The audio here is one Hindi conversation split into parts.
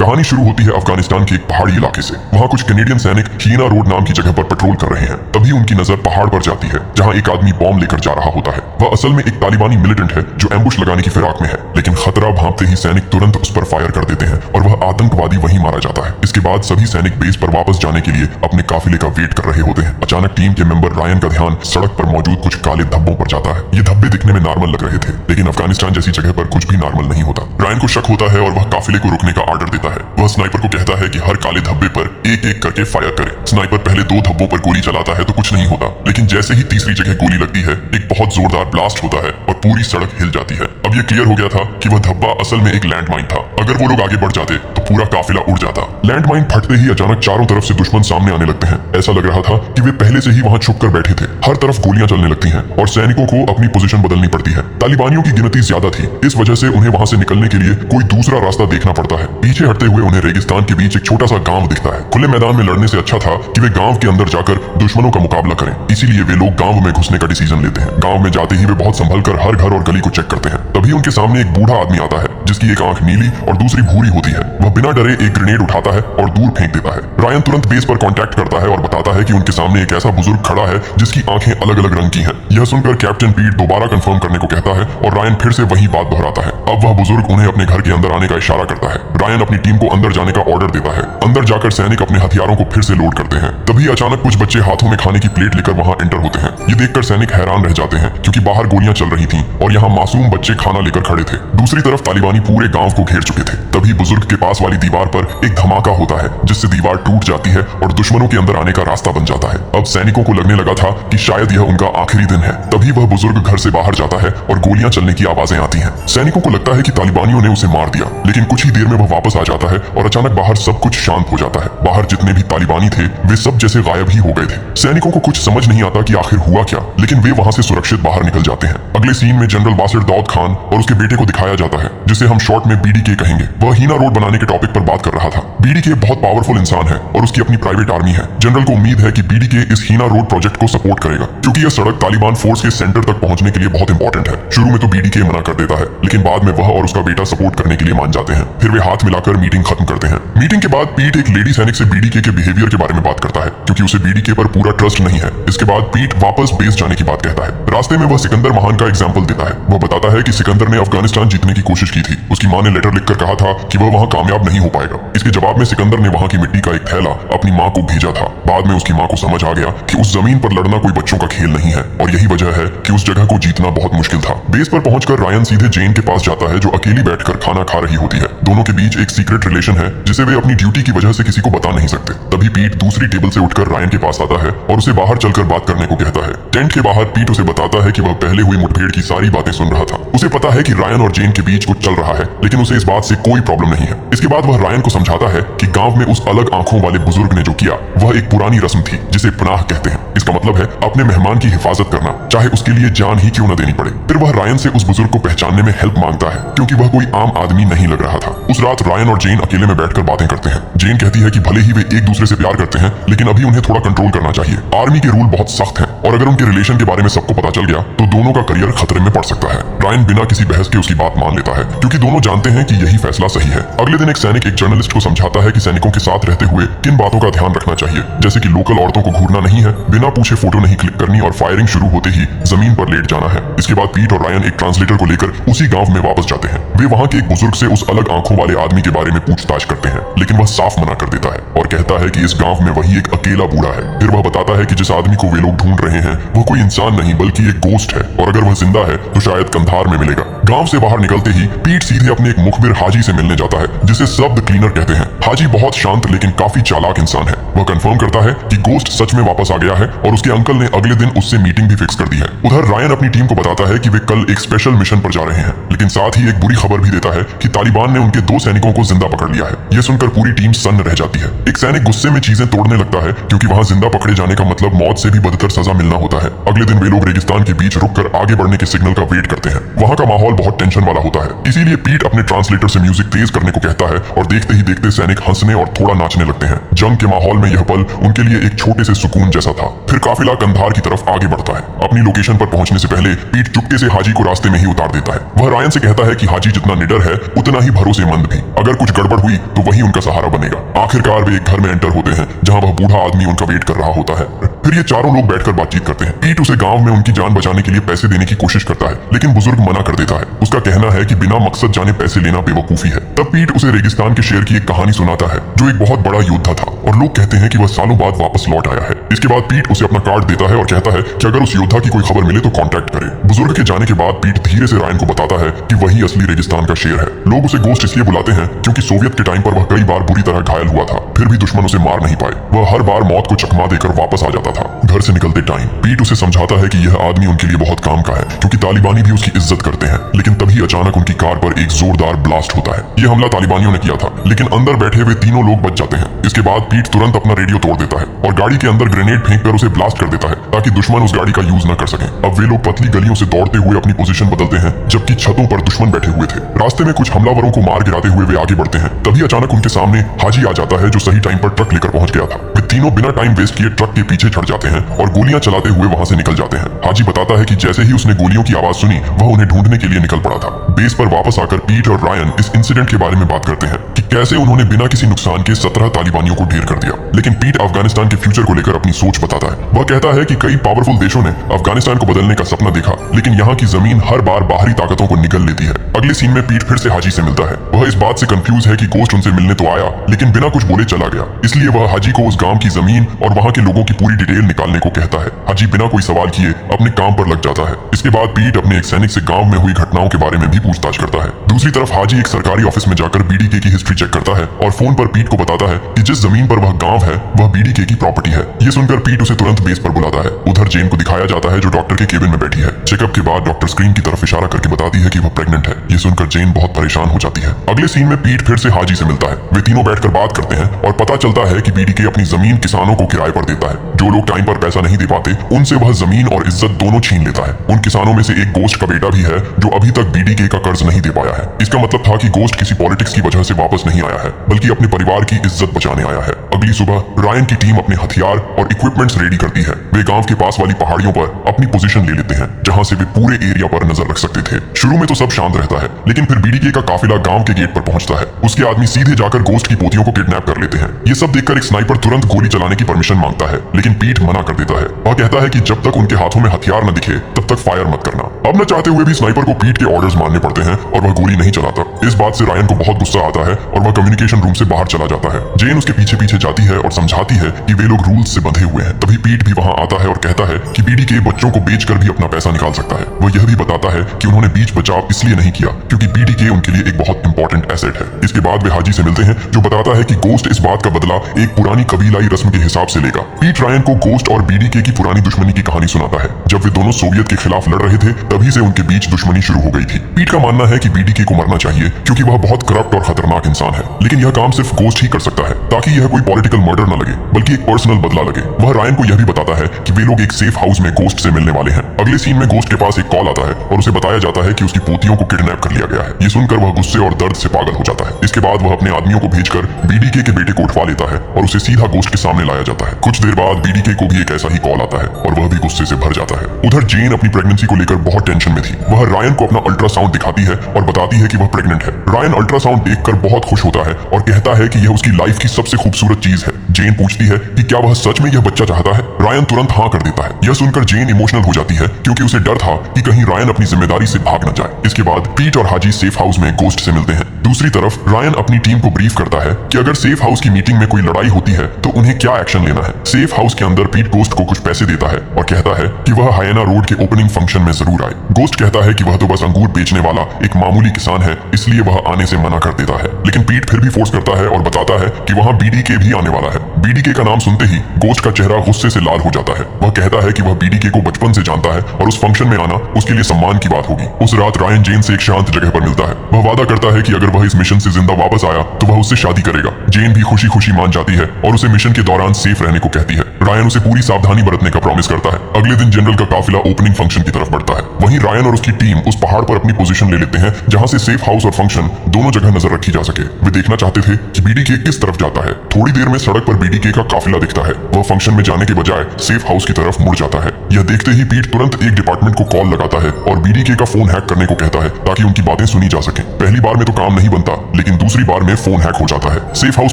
कहानी शुरू होती है अफगानिस्तान के एक पहाड़ी इलाके से। वहाँ कुछ कैनेडियन सैनिक हीना रोड नाम की जगह पर पेट्रोल कर रहे हैं। तभी उनकी नजर पहाड़ पर जाती है जहाँ एक आदमी बॉम्ब लेकर जा रहा होता है। वह असल में एक तालिबानी मिलिटेंट है जो एम्बुश लगाने की फिराक में है, लेकिन खतरा भांपते ही सैनिक तुरंत उस पर फायर कर देते हैं और वह आतंकवादी वहीं मारा जाता है। इसके बाद सभी सैनिक बेस पर वापस जाने के लिए अपने काफिले का वेट कर रहे होते हैं। अचानक टीम के मेंबर रायन का ध्यान सड़क पर मौजूद कुछ काले धब्बों पर जाता है। ये धब्बे दिखने में नॉर्मल लग रहे थे, लेकिन अफगानिस्तान जैसी जगह पर कुछ भी नॉर्मल नहीं होता। रायन को शक होता है और वह काफिले को रुकने का ऑर्डर देता है। वह स्नाइपर को कहता है कि हर काले धब्बे पर एक एक करके फायर करे। स्नाइपर पहले 2 धब्बों पर गोली चलाता है तो कुछ नहीं होता, लेकिन जैसे ही तीसरी जगह गोली लगती है एक बहुत जोरदार ब्लास्ट होता है और पूरी सड़क हिल जाती है। अब यह क्लियर हो गया था कि वह धब्बा असल में एक लैंडमाइन था। अगर वो लोग आगे बढ़ जाते तो पूरा काफिला उड़ जाता। लैंडमाइन फटते ही अचानक चारों तरफ से दुश्मन सामने आने लगते हैं। ऐसा लग रहा था कि वे पहले से ही वहां छुप कर बैठे थे। हर तरफ गोलियां चलने लगती हैं और सैनिकों को अपनी पोजीशन बदलनी पड़ती है। तालिबानियों की गिनती ज्यादा थी, इस वजह से उन्हें वहां से निकलने के लिए कोई दूसरा रास्ता देखना पड़ता है। पीछे हटते हुए उन्हें रेगिस्तान के बीच एक छोटा सा गांव दिखता है। खुले मैदान में लड़ने से अच्छा था कि वे गांव के अंदर जाकर दुश्मनों का मुकाबला करें। इसीलिए वे लोग गांव में घुसने का डिसीजन लेते हैं। गांव में जाते ही वे बहुत संभल कर हर घर और गली को चेक करते हैं। तभी उनके सामने एक बूढ़ा आदमी आता है जिसकी एक आंख नीली और दूसरी भूरी होती है। वह बिना डरे एक ग्रेनेड उठाता है और दूर फेंक देता है। रायन तुरंत बेस पर कांटेक्ट करता है और बताता है कि उनके सामने एक ऐसा बुजुर्ग खड़ा है जिसकी आंखें अलग अलग रंग की हैं। यह सुनकर कैप्टन पीट दोबारा कंफर्म करने को कहता है और रायन फिर से वही बात दोहराता है। अब वह बुजुर्ग उन्हें अपने घर के अंदर आने का इशारा करता है। रायन अपनी टीम को अंदर जाने का ऑर्डर देता है। अंदर जाकर सैनिक अपने हथियारों को फिर से लोड करते हैं। तभी अचानक कुछ बच्चे हाथों में खाने की प्लेट लेकर वहां एंटर होते हैं। ये देखकर सैनिक हैरान रह जाते हैं क्योंकि बाहर गोलियां चल रही थीं और यहाँ मासूम बच्चे खाना लेकर खड़े थे। दूसरी तरफ तालिबानी पूरे गांव को घेर चुके थे। तभी बुजुर्ग के पास वाली दीवार पर एक धमाका होता है जिससे दीवार टूट जाती है और दुश्मनों के अंदर आने का रास्ता बन जाता है। अब सैनिकों को लगने लगा था कि शायद यह उनका आखिरी दिन है। तभी वह बुजुर्ग घर से बाहर जाता है और गोलियां चलने की आवाजें आती हैं। सैनिकों को लगता है कि तालिबानियों ने उसे मार दिया, लेकिन कुछ ही देर में वह वापस आ जाता है और अचानक बाहर सब कुछ शांत हो जाता है। बाहर जितने भी तालिबानी थे वे सब जैसे गायब ही हो गए थे। सैनिकों को कुछ समझ नहीं आता कि आखिर हुआ क्या, लेकिन वे वहां से सुरक्षित बाहर निकल जाते हैं। अगले सीन में जनरल वासिर दाऊद खान और उसके बेटे को दिखाया जाता है, जिसे हम शॉर्ट में बीडीके कहेंगे। वह हीना रोड बनाने के टॉपिक पर बात कर रहा था। बीडीके बहुत पावरफुल इंसान है और उसकी अपनी प्राइवेट आर्मी है। जनरल को उम्मीद है कि बीडीके इस हीना रोड प्रोजेक्ट को सपोर्ट करेगा, क्योंकि यह सड़क तालिबान फोर्स के सेंटर तक पहुंचने के लिए बहुत इंपॉर्टेंट है। शुरू में तो बीडीके मना कर देता है, लेकिन बाद में वह और उसका बेटा सपोर्ट करने के लिए मान जाते हैं। फिर वे हाथ मिलाकर मीटिंग खत्म करते हैं। मीटिंग के बाद पीट एक लेडी सैनिक से बीडीके के बिहेवियर के बारे में बात करता है, क्योंकि उसे बीडीके पर पूरा ट्रस्ट नहीं है। इसके बाद पीट वापस बेस जाने की बात कहता है। रास्ते में वह सिकंदर महान का एग्जाम्पल देता है। वह बताता है कि सिकंदर ने अफगानिस्तान जीतने की कोशिश की थी। उसकी मां ने लेटर लिखकर कहा था कि वह वहां कामयाब नहीं हो पाएगा। इसके जवाब में सिकंदर ने वहां की मिट्टी का एक थैला अपनी मां को भेजा था। बाद में उसकी मां को समझ आ गया कि उस जमीन पर लड़ना कोई बच्चों का खेल नहीं है और यही वजह है कि उस जगह को जीतना बहुत मुश्किल था। बेस पर पहुंचकर रायन सीधे जेन के पास जाता है जो अकेली बैठकर खाना खा रही होती है। दोनों के बीच एक सीक्रेट रिलेशन है जिसे वे अपनी ड्यूटी की वजह से किसी को बता नहीं सकते। तभी पीट दूसरी टेबल से उठकर रायन के पास आता है और उसे बाहर चलकर बात करने को कहता है। टेंट के बाहर पीट उसे बताता है कि वह पहले हुई मुठभेड़ की सारी बातें सुन रहा था। उसे पता है कि रायन और जेन के बीच कुछ चल रहा है, लेकिन उसे इस बात से कोई प्रॉब्लम नहीं है। इसके बाद वह रायन को समझाता है कि गांव में उस अलग आंखों वाले बुजुर्ग ने जो किया वह एक पुरानी रस्म थी जिसे पनाह कहते हैं। इसका मतलब है अपने मेहमान की हिफाजत करना, चाहे उसके लिए जान ही क्यों न देनी पड़े। फिर वह रायन से उस बुजुर्ग को पहचानने में हेल्प मांगता है, क्योंकि वह कोई आम आदमी नहीं लग रहा था। उस रात रायन और जेन अकेले में बैठकर बातें करते हैं। जेन कहती है कि भले ही वे एक दूसरे से प्यार करते हैं, लेकिन अभी उन्हें थोड़ा कंट्रोल करना चाहिए। आर्मी के रूल बहुत सख्त हैं और अगर उनके रिलेशन के बारे में सबको पता चल गया तो दोनों का करियर खतरे में पड़ सकता है। रायन बिना किसी बहस के उसकी बात मान लेता है, क्योंकि दोनों जानते हैं कि यही फैसला सही है। अगले दिन एक सैनिक एक जर्नलिस्ट को समझाता है कि सैनिकों के साथ रहते हुए किन बातों का ध्यान रखना चाहिए, जैसे कि लोकल औरतों को घूरना नहीं है, बिना पूछे फोटो नहीं क्लिक करनी और फायरिंग शुरू होते ही जमीन पर लेट जाना है। इसके बाद पीट और रायन एक ट्रांसलेटर को लेकर उसी गांव में वापस जाते हैं। वे वहां के एक बुजुर्ग से उस अलग आंखों वाले आदमी के बारे में पूछताछ करते हैं, लेकिन वह साफ मना कर देता है और कहता है कि इस गांव में वही एक अकेला बूढ़ा है। फिर वह बताता है कि जिस आदमी को वे लोग ढूंढ रहे हैं वो कोई इंसान नहीं बल्कि एक गोस्ट है, और अगर वह जिंदा है तो शायद कंधार में मिलेगा। गांव से बाहर निकलते ही पीट सीधे अपने एक मुखबिर हाजी से मिलने जाता है, जिसे शब्द क्लीनर कहते हैं। हाजी बहुत शांत लेकिन काफी चालाक इंसान है। वह कंफर्म करता है कि गोस्ट सच में वापस आ गया है और उसके अंकल ने अगले दिन उससे मीटिंग भी फिक्स कर दी है। उधर रायन अपनी टीम को बताता है कि वे कल एक स्पेशल मिशन पर जा रहे हैं, लेकिन साथ ही एक बुरी खबर भी देता है कि तालिबान ने उनके 2 सैनिकों को जिंदा पकड़ लिया है। यह सुनकर पूरी टीम सन्न रह जाती है। एक सैनिक गुस्से में चीजें तोड़ने लगता है, क्योंकि वहां जिंदा पकड़े जाने का मतलब मौत से भी बदतर सजा मिलना होता है। अगले दिन वे लोग रेगिस्तान के बीच रुककर आगे बढ़ने के सिग्नल का वेट करते हैं। वहां का माहौल बहुत टेंशन वाला होता है, इसीलिए पीट अपने ट्रांसलेटर से म्यूजिक तेज करने को कहता है और देखते ही देखते सैनिक हंसने और थोड़ा नाचने लगते हैं। जंग के माहौल में यह पल उनके लिए एक छोटे से सुकून जैसा था। फिर काफिला कंधार की तरफ आगे बढ़ता है। अपनी लोकेशन पर पहुंचने से पहले पीट चुपके से हाजी को रास्ते में ही उतार देता है। वह रायन से कहता है कि हाजी जितना निडर है उतना ही भरोसेमंद भी। अगर कुछ कुछ गड़बड़ हुई तो वही उनका सहारा बनेगा। आखिरकार वे एक घर में एंटर होते हैं जहाँ वह बूढ़ा आदमी उनका वेट कर रहा होता है। फिर ये चारों लोग बैठकर बातचीत करते हैं। पीट उसे गांव में उनकी जान बचाने के लिए पैसे देने की कोशिश करता है, लेकिन बुजुर्ग मना कर देता है। उसका कहना है कि बिना मकसद जाने पैसे लेना बेवकूफी है। तब पीट उसे रेगिस्तान के शेर की एक कहानी सुनाता है जो एक बहुत बड़ा योद्धा था और लोग कहते हैं कि वह सालों बाद वापस लौट आया है। इसके बाद पीट उसे अपना कार्ड देता है और कहता है कि अगर उस योद्धा की कोई खबर मिले तो कांटेक्ट करे। बुजुर्ग के जाने के बाद पीट धीरे से रायन को बताता है कि वही असली रेगिस्तान का शेर है। लोग उसे गोस्ट इसलिए बुलाते हैं क्योंकि सोवियत के टाइम पर वह कई बार बुरी तरह घायल हुआ था, फिर भी दुश्मन उसे मार नहीं पाए। वह हर बार मौत को चकमा देकर वापस आ जाता था। घर से निकलते टाइम पीट उसे समझाता है कि यह आदमी उनके लिए बहुत काम का है क्योंकि तालिबानी भी उसकी इज्जत करते हैं। लेकिन तभी अचानक उनकी कार पर एक जोरदार ब्लास्ट होता है। यह हमला तालिबानियों ने किया था, लेकिन अंदर बैठे हुए तीनों लोग बच जाते हैं। इसके बाद पीट तुरंत अपना रेडियो तोड़ देता है और गाड़ी के अंदर ग्रेनेड फेंककर उसे ब्लास्ट कर देता है ताकि दुश्मन उस गाड़ी का यूज न कर सके। अब वे लोग पतली गलियों से दौड़ते हुए अपनी पोजीशन बदलते हैं जबकि छतों पर दुश्मन बैठे हुए थे। रास्ते में कुछ हमलावरों को मार गिराते हुए वे आगे बढ़ते हैं। तभी अचानक उनके सामने हाजी आ जाता है जो सही टाइम पर ट्रक लेकर पहुंच गया था। वे तीनों बिना टाइम वेस्ट किए ट्रक के पीछे चढ़ जाते हैं और गोलियां चलाते हुए वहां से निकल जाते हैं। हाजी बताता है कि जैसे ही उसने गोलियों की आवाज सुनी वह उन्हें ढूंढने के लिए निकल पड़ा था। बेस पर वापस आकर पीट और रायन इस इंसिडेंट के बारे में बात करते हैं कि कैसे उन्होंने बिना किसी नुकसान के 17 तालिबानियों को ढेर कर दिया। लेकिन पीट अफगानिस्तान के फ्यूचर को लेकर अपनी सोच बताता है। वह कहता है कि कई पावरफुल देशों ने अफगानिस्तान को बदलने का सपना देखा, लेकिन यहाँ की जमीन हर बार बाहरी ताकतों को निगल लेती है। अगले सीन में पीट फिर से हाजी से मिलता है। वह इस बात से कंफ्यूज है कि गोस्ट उनसे मिलने तो आया लेकिन बिना कुछ बोले चला गया। इसलिए वह हाजी को उस गांव की जमीन और वहां के लोगों की पूरी डिटेल निकालने को कहता है। हाजी बिना कोई सवाल किए अपने काम पर लग जाता है। इसके बाद पीट अपने एक सैनिक से गांव में हुई घटनाओं के बारे में भी पूछताछ करता है। दूसरी तरफ हाजी एक सरकारी ऑफिस में जाकर बीडीके की हिस्ट्री चेक करता है और फोन पर पीट को बताता है कि जिस जमीन पर वह गांव है वह बीडीके की प्रॉपर्टी है। ये सुनकर पीट उसे तुरंत बेस पर बुलाता है। उधर जेन को दिखाया जाता है जो डॉक्टर के केबिन में बैठी है। चेकअप के बाद डॉक्टर स्क्रीन की तरफ इशारा करके बताती है कि वह प्रेग्नेंट है। ये सुनकर जेन बहुत परेशान हो जाती है। अगले सीन में पीट फिर से हाजी से मिलता है। वे तीनों बैठकर बात करते हैं और पता चलता है कि बीडीके अपनी जमीन किसानों को किराए पर देता है। जो लोग टाइम पर पैसा नहीं दे पाते उनसे वह जमीन और इज्जत दोनों छीन लेता है। उन किसानों में से एक गोस्ट का बेटा भी है जो अभी तक बीडीके का कर्ज नहीं दे पाया है। इसका मतलब था कि गोस्ट किसी पॉलिटिक्स की वजह से वापस नहीं आया है बल्कि अपने परिवार की इज्जत बचाने आया है। अगली सुबह रायन की टीम अपने हथियार और इक्विपमेंट्स रेडी करती है। वे गांव के पास वाली पहाड़ियों पर अपनी पोजीशन ले लेते हैं जहां से वे पूरे एरिया पर नजर रख सकते थे। शुरू में तो सब शांत रहता है, लेकिन फिर बीडीके का काफिला गांव के गेट पर पहुंचता है। उसके आदमी सीधे जाकर गोस्ट की पोतियों को किडनैप कर लेते हैं। ये सब देखकर एक स्नाइपर तुरंत गोली चलाने की परमिशन मांगता है, लेकिन पीट मना कर देता है। वह कहता है कि जब तक उनके हाथों में हथियार न दिखे तब तक फायर मत करना। अब न चाहते हुए भी स्नाइपर को पीट के ऑर्डर्स मानने पड़ते हैं और वह गोली नहीं चलाता। इस बात से रायन को बहुत गुस्सा आता है और वह कम्युनिकेशन रूम से बाहर चला जाता है। जेन उसके पीछे पीछे जाती है और समझाती है कि वे लोग रूल्स से बंधे हुए हैं। तभी पीट भी वहां आता है और कहता है कि बीडीके बच्चों को बेचकर भी अपना पैसा निकाल सकता है। वह यह भी बताता है कि उन्होंने बीच बचाव इसलिए नहीं किया क्योंकि बीडीके उनके लिए एक बहुत इंपॉर्टेंट एसेट है। इसके बाद वे हाजी से मिलते हैं जो बताता है कि गोस्ट इस बात का बदला एक पुरानी कबीलाई रस्म के हिसाब से लेगा। पीट रायन को गोस्ट और बीडीके की पुरानी दुश्मनी की कहानी सुनाता है। जब वे दोनों सोवियत के खिलाफ लड़ रहे थे तभी से उनके बीच दुश्मनी शुरू हो गई थी। पीट का मानना है कि बीडीके को मरना चाहिए क्योंकि वह बहुत करप्ट और खतरनाक इंसान है, लेकिन यह काम सिर्फ गोस्ट ही कर सकता है ताकि यह कोई पॉलिटिकल मर्डर न लगे बल्कि एक पर्सनल बदला लगे। वह रायन को यह भी बताता है कि वे लोग एक सेफ हाउस में गोस्ट से मिलने वाले हैं। अगले सीन में गोस्ट के पास एक कॉल आता है और उसे बताया जाता है कि उसकी पोतियों को किडनैप कर लिया गया है। ये सुनकर वह गुस्से और दर्द से पागल हो जाता है। इसके बाद वह अपने आदमियों को भेजकर बीडीके के बेटे को उठवा लेता है और उसे सीधा गोस्ट के सामने लाया जाता है। कुछ देर बाद बीडीके को भी एक ऐसा ही कॉल आता है और वह भी गुस्से से भर जाता है। उधर जेन अपनी प्रेगनेंसी को लेकर बहुत टेंशन में थी। वह रायन को अपना अल्ट्रासाउंड दिखाती है और बताती है कि वह प्रेग्नेंट है। रायन अल्ट्रासाउंड देखकर बहुत खुश होता है और कहता है कि यह उसकी लाइफ की सबसे खूबसूरत चीज है। जेन पूछती है कि क्या वह सच में यह बच्चा चाहता है। रायन तुरंत हाँ कर देता है। यह सुनकर जेन इमोशनल हो जाती है क्योंकि उसे डर था कि कहीं रायन अपनी जिम्मेदारी से भाग न जाए। इसके बाद पीट और हाजी सेफ हाउस में गोस्ट से मिलते हैं। दूसरी तरफ रायन अपनी टीम को ब्रीफ करता है कि अगर सेफ हाउस की मीटिंग में कोई लड़ाई होती है तो उन्हें क्या एक्शन लेना है। सेफ हाउस के अंदर पीट गोस्ट को कुछ पैसे देता है और कहता है कि वह हायना रोड के ओपनिंग फंक्शन में जरूर आए। गोस्ट कहता है कि वह तो बस अंगूर बेचने वाला एक मामूली किसान है, इसलिए वह आने से मना कर देता है। लेकिन पीट फिर भी फोर्स करता है और बताता है कि वहां बीडीके भी आने वाला है। बीडीके का नाम सुनते ही गोस्ट का चेहरा गुस्से से लाल हो जाता है। वह कहता है कि वह बीडीके को बचपन से जानता है और उस फंक्शन में आना उसके लिए सम्मान की बात होगी। उस रात रायन जेन से एक शांत जगह पर मिलता है। वह वादा करता है कि अगर वह इस मिशन से जिंदा वापस आया तो वह उससे शादी करेगा। जेन भी खुशी खुशी मान जाती है और उसे मिशन के दौरान सेफ रहने को कहती है। रायन उसे पूरी सावधानी बरतने का प्रॉमिस करता है। अगले दिन जनरल का काफिला ओपनिंग फंक्शन की तरफ बढ़ता है। वहीं रायन और उसकी टीम उस पहाड़ पर अपनी पोजीशन ले लेते हैं जहां से सेफ हाउस और फंक्शन दोनों जगह नजर रखी जा सके। वे देखना चाहते थे कि बीडीके किस तरफ जाता है। थोड़ी देर में सड़क पर बीडीके का काफिला दिखता है। वह फंक्शन में जाने के बजाय सेफ हाउस की तरफ मुड़ जाता है। यह देखते ही पीट तुरंत एक डिपार्टमेंट को कॉल लगाता है और बीडीके का फोन हैक करने को कहता है ताकि उनकी बातें सुनी जा सके। पहली बार में तो काम नहीं बनता, लेकिन दूसरी बार में फोन हैक हो जाता है। सेफ हाउस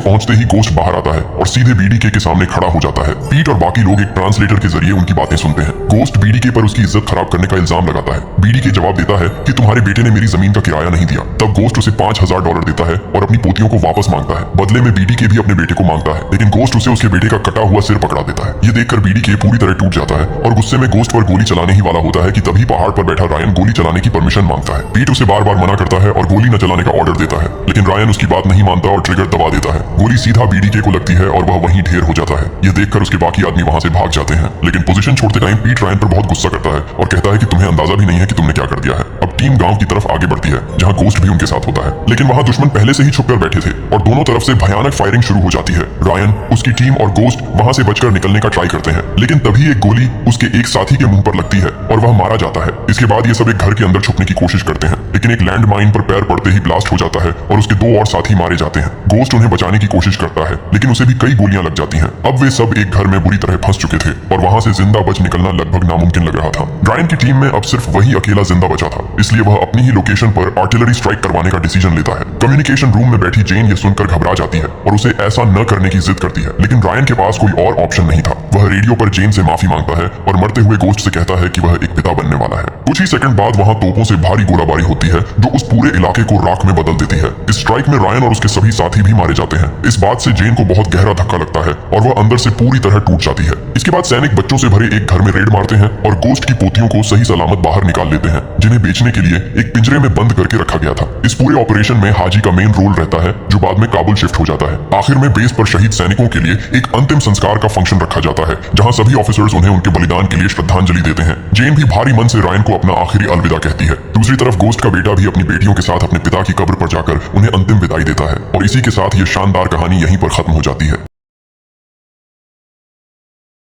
पहुंचते ही गोस्ट बाहर आता है और सीधे बीडीके के सामने खड़ा हो जाता है। पीट और बाकी लोग एक ट्रांसलेटर के जरिए उनकी बातें सुनते हैं। गोस्ट बीडीके पर उसकी इज्जत खराब करने का इल्जाम लगाता है। बीडीके जवाब देता है कि तुम्हारे बेटे ने मेरी जमीन का किराया नहीं दिया। तब गोस्ट उसे $5000 देता है और अपनी पोतियों को वापस मांगता है। बदले में बीडीके भी अपने बेटे को मांगता है, लेकिन गोस्ट उसे उसके बेटे का कटा हुआ सिर पकड़ा देता है। ये देखकर बीडीके पूरी तरह टूट जाता है और गुस्से में गोस्ट पर गोली चलाने ही वाला होता है कि तभी पहाड़ पर बैठा रायन गोली चलाने की परमिशन मांगता है। पीट उसे बार बार मना करता है और गोली न चलाने का ऑर्डर देता है, लेकिन रायन उसकी बात नहीं मानता और ट्रिगर दबा देता है। गोली सीधा बीडीके को लगती है और वह वहीं ढेर हो जाता है। यह देखकर उसके बाकी आदमी वहां से भाग जाते हैं, लेकिन पोजीशन छोड़ते टाइम पीट रायन पर बहुत गुस्सा करता है और कहता है कि तुम्हें अंदाजा भी नहीं है कि तुमने क्या कर दिया है। अब टीम गांव की तरफ आगे बढ़ती है, जहां गोस्ट भी उनके साथ होता है, लेकिन वहां दुश्मन पहले से ही छुपकर बैठे थे और दोनों तरफ से भयानक फायरिंग शुरू हो जाती है। रायन, उसकी टीम और गोस्ट वहां से बचकर निकलने का ट्राई करते हैं, लेकिन तभी एक गोली उसके एक साथी के मुंह पर लगती है और वह मारा जाता है। इसके बाद ये सब एक घर के अंदर छुपने की कोशिश करते हैं, लेकिन एक लैंड माइन पर पैर पड़ते ही ब्लास्ट हो जाता है और उसके 2 और साथी मारे जाते हैं। गोस्ट उन्हें बचाने की कोशिश करता है, लेकिन उसे भी कई गोलियां लग जाती हैं। अब वे सब एक घर में बुरी तरह फंस चुके थे और वहां से जिंदा बच निकलना लगभग नामुमकिन लग रहा था। रायन की टीम में अब सिर्फ वही अकेला जिंदा बचा था, इसलिए वह अपनी ही लोकेशन पर आर्टिलरी स्ट्राइक करवाने का डिसीजन लेता है। कम्युनिकेशन रूम में बैठी जेन ये सुनकर घबरा जाती है और उसे ऐसा न करने की जिद करती है, लेकिन रायन के पास कोई और ऑप्शन नहीं था। वह रेडियो पर जेन से माफी मांगता है और मरते हुए गोस्ट से कहता है कि वह एक पिता बनने वाला है। कुछ ही सेकंड बाद वहां तोपों से भारी गोलाबारी होती है जो उस पूरे इलाके को राख में बदल देती है। इस स्ट्राइक में रायन और उसके सभी साथी भी मारे जाते हैं। इस बात से जेन को बहुत गहरा धक्का लगता है और वह अंदर से पूरी तरह टूट जाती है। इसके बाद सैनिक बच्चों से भरे एक घर में रेड मारते हैं और गोस्ट की पोतियों को सही सलामत बाहर निकाल लेते हैं, जिन्हें बेचने के लिए एक पिंजरे में बंद करके रखा गया था। इस पूरे ऑपरेशन में हाजी का मेन रोल रहता है, जो बाद में काबुल शिफ्ट हो जाता है। आखिर में बेस पर शहीद सैनिकों के लिए एक अंतिम संस्कार का फंक्शन रखा जाता है, जहां सभी ऑफिसर्स उन्हें उनके बलिदान के लिए श्रद्धांजलि देते हैं। जेन भी भारी मन से रायन को अपना आखिरी अलविदा कहती है। दूसरी तरफ गोस्ट का बेटा भी अपनी बेटियों के साथ अपने पिता की कब्र पर जाकर उन्हें अंतिम विदाई देता है और इसी के साथ ये शानदार कहानी यहीं पर खत्म हो जाती है।